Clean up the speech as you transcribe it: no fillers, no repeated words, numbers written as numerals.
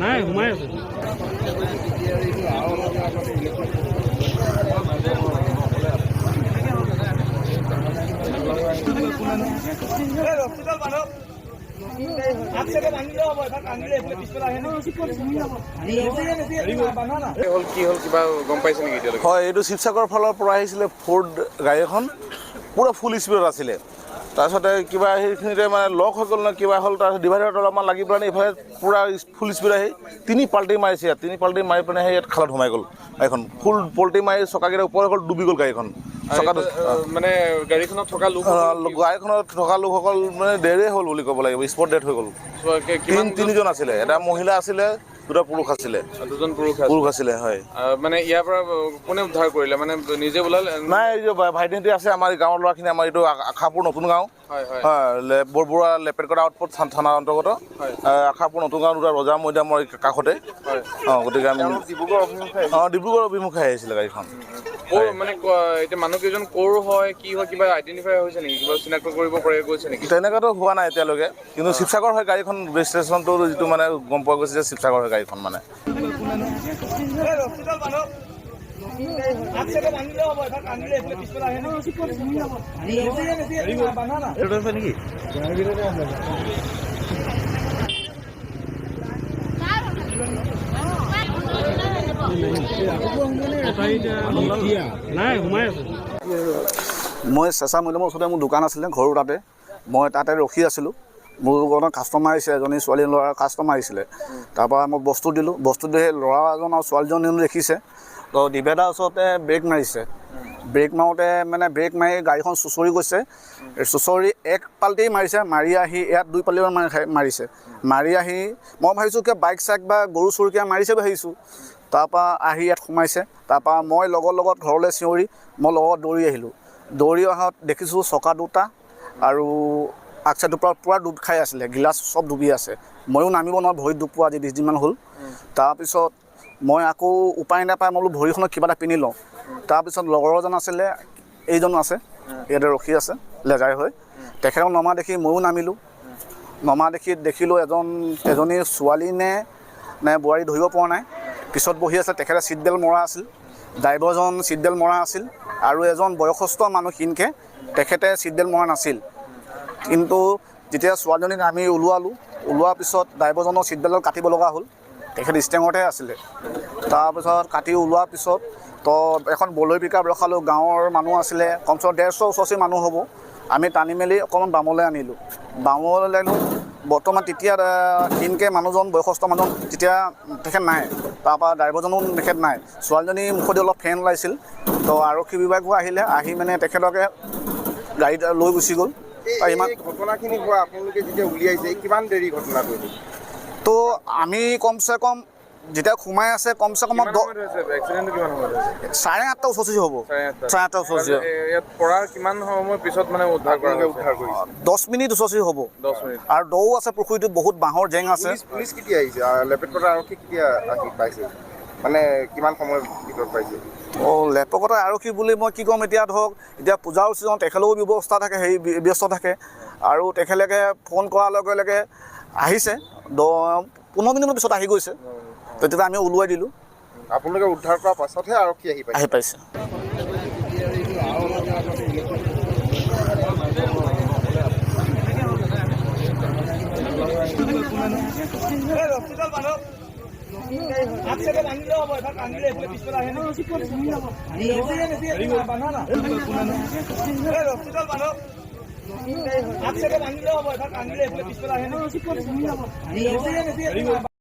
নাই সোমাই আছে হয় এইটো শিৱসাগৰৰ ফালৰ পৰা আহিছিলে ফ'ৰ্ড গাড়ী এখন পুৰা ফুল স্পীডত আছিলে তাৰপিছতে কিবা সেইখিনিতে মানে লক হৈ গ'ল নে কিবা হ'ল তাৰপিছত ডিভাইডাৰত অলপমান লাগি পেলাই ইফালে পুৰা ফুল স্পীড আহি তিনি পাল্টি মাৰিছে ইয়াত তিনি পাল্টি মাৰি পেলাই সেই ইয়াত খালত সোমাই গ'ল গাড়ীখন ফুল পল্টি মাৰি চকাকেইটা ওপৰত গ'ল ডুবি গ'ল গাড়ীখন চকাটো মানে গাড়ীখনত থকা লোকসকল মানে ডেৰে হ'ল বুলি ক'ব লাগিব স্পট ডেথ হৈ গ'ল তিনিজন আছিলে এটা মহিলা আছিলে দুটা পুৰুষ আছিলে দুজন পুৰুষ আছিলে হয় মানে ইয়াৰ পৰা কোনে উদ্ধাৰ কৰিলে মানে নিজে ওলালে নাই এই যে ভাইটিহঁতে আছে আমাৰ গাঁৱৰ ল'ৰাখিনি আমাৰ এইটো আশাপুৰ নতুন গাঁও হয় বৰবৰুৱা লেপেটকটা আউটপোষ্ট থানাৰ অন্তৰ্গত আশাপুৰ নতুন গাঁও দুটা ৰজা মৈদামৰ কাষতে গতিকে আমি ডিব্ৰুগড় অভিমুখে আহিছিলে গাড়ীখন মানে এতিয়া মানুহকেইজন ক'ৰ হয় কি হয় কিবা আইডেণ্টিফাই হৈছে নেকি কিবা চিনাক্ত কৰিব পৰা গৈছে নেকি তেনেকুৱাতো হোৱা নাই এতিয়ালৈকে কিন্তু শিৱসাগৰ হয় গাড়ীখন ৰেজিষ্ট্ৰেশ্যনটো যিটো মানে গম পোৱা গৈছে যে শিৱসাগৰ হয় গাড়ীখন মানে নাই সোমাই আছে মই চেঁচা মৈদামৰ ওচৰতে মোৰ দোকান আছিলে ঘৰৰ তাতে মই তাতে ৰখি আছিলোঁ মোৰ লগত কাষ্টমাৰ আহিছে এজনী ছোৱালী ল'ৰা কাষ্টমাৰ আহিছিলে তাৰপৰা মই বস্তু দিলোঁ বস্তু দি সেই ল'ৰা এজন আৰু ছোৱালীজনী দেখিছে তো ডিভাইডাৰ ওচৰতে ব্ৰেক মাৰিছে ব্ৰেক মাৰোঁতে মানে ব্ৰেক মাৰি গাড়ীখন চুঁচৰি গৈছে চুঁচৰি এক পাল্টি মাৰিছে মাৰি আহি ইয়াত দুই পাল্টিমান মাৰিছে মাৰি আহি মই ভাবিছোঁ কিয় বাইক চাইক বা গৰু চৰুকীয়া মাৰিছে বুলি ভাবিছোঁ তাৰপৰা আহি ইয়াত সোমাইছে তাৰপৰা মই লগত ঘৰলৈ চিঞৰি মই লগত দৌৰি আহিলোঁ দৌৰি অহাত দেখিছোঁ চকা দুটা আৰু আগচাইডৰ পৰা পূৰা ডুব খাই আছিলে গিলাচ চব ডুবি আছে ময়ো নামিব নোৱাৰোঁ ভৰিত দুখ পোৱা আজি 20 দিনমান হ'ল তাৰপিছত মই আকৌ উপায় নাপাই মই বোলো ভৰিখনত কিবা এটা পিন্ধি লওঁ তাৰপিছত লগৰ এজন আছিলে এইজনো আছে ইয়াতে ৰখি আছে লেজাই হৈ তেখেতক নমা দেখি ময়ো নামিলোঁ নমা দেখিলোঁ এজনী ছোৱালী নে বোৱাৰী ধৰিব পৰা নাই পিছত বহি আছে তেখেতে ছিট বেল্ট মৰা আছিল ড্ৰাইভাৰজন ছিট বেল্ট মৰা আছিল আৰু এজন বয়সস্থ মানুহখিনকে তেখেতে ছিট বেল্ট মৰা নাছিল কিন্তু যেতিয়া ছোৱালীজনীক আমি ওলোৱাৰ পিছত ড্ৰাইভাৰজনৰ ছিট বেল্টত কাটিব লগা হ'ল তেখেত ষ্টেঙতে আছিলে তাৰপিছত কাটি ওলোৱাৰ পিছত তো এখন বলয় পিক আপ ৰখালোঁ গাঁৱৰ মানুহ আছিলে কমচে কম 150 ওচৰ মানুহ হ'ব আমি টানি মেলি অকণমান বামলৈ আনিলোঁ বৰ্তমান তেতিয়া ক্ষীণকৈ মানুহজন বয়সস্থ মানুহজন তেতিয়া তেখেত নাই তাৰপৰা ড্ৰাইভাৰজনো তেখেত নাই ছোৱালীজনী মুখতে অলপ ফেন ওলাইছিল তো আৰক্ষী বিভাগো আহিলে আহি মানে তেখেতকে গাড়ীত লৈ গুচি গ'ল ইমান ঘটনাখিনি হোৱা আপোনালোকে যেতিয়া উলিয়াইছে কিমান দেৰি ঘটনাটো তো আমি কমচে কম যেতিয়া সোমাই আছে কমচে কম 8:30 ওচৰ হ'ব 8:30 ওচৰ ইয়াত পৰা কিমান সময় পিছত মানে উদ্ধাৰ কৰিছে 10 মিনিট ওচৰ হ'ব 10 মিনিট আৰু দৌ আছে পুখুৰীটোত বহুত বাঁহৰ জেং আছে পুলিচ কেতিয়া আহিছে লেপেটকটা আৰক্ষী কেতিয়া আহি পাইছে মানে কিমান সময়ৰ ভিতৰত পাইছে লেপকটা আৰক্ষী বুলি মই কি ক'ম এতিয়া ধৰক এতিয়া পূজাৰ ছিজন তেখেতৰো ব্যৱস্থা থাকে ব্যস্ত থাকে আৰু তেখেতলোকে ফোন কৰাৰ লগে লগে আহিছে 15 মিনিটৰ পিছত আহি গৈছে তেতিয়া আমি ওলোৱাই দিলোঁ আপোনালোকে উদ্ধাৰ কৰাৰ পাছতহে আৰক্ষী আহি পাইছে